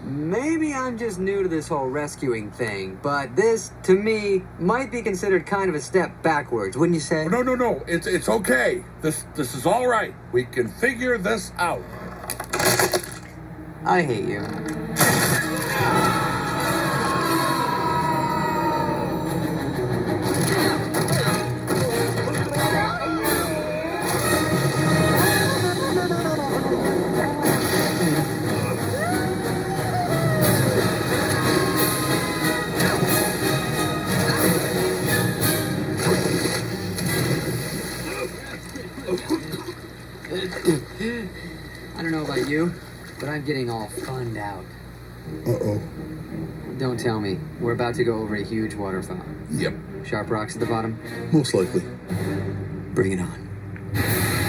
Maybe I'm just new to this whole rescuing thing, but this, to me, might be considered kind of a step backwards, wouldn't you say? No. It's okay. This is all right. We can figure this out. I hate you. I don't know about you, but I'm getting all funned out. Uh-oh. Don't tell me. We're about to go over a huge waterfall. Yep. Sharp rocks at the bottom? Most likely. Bring it on.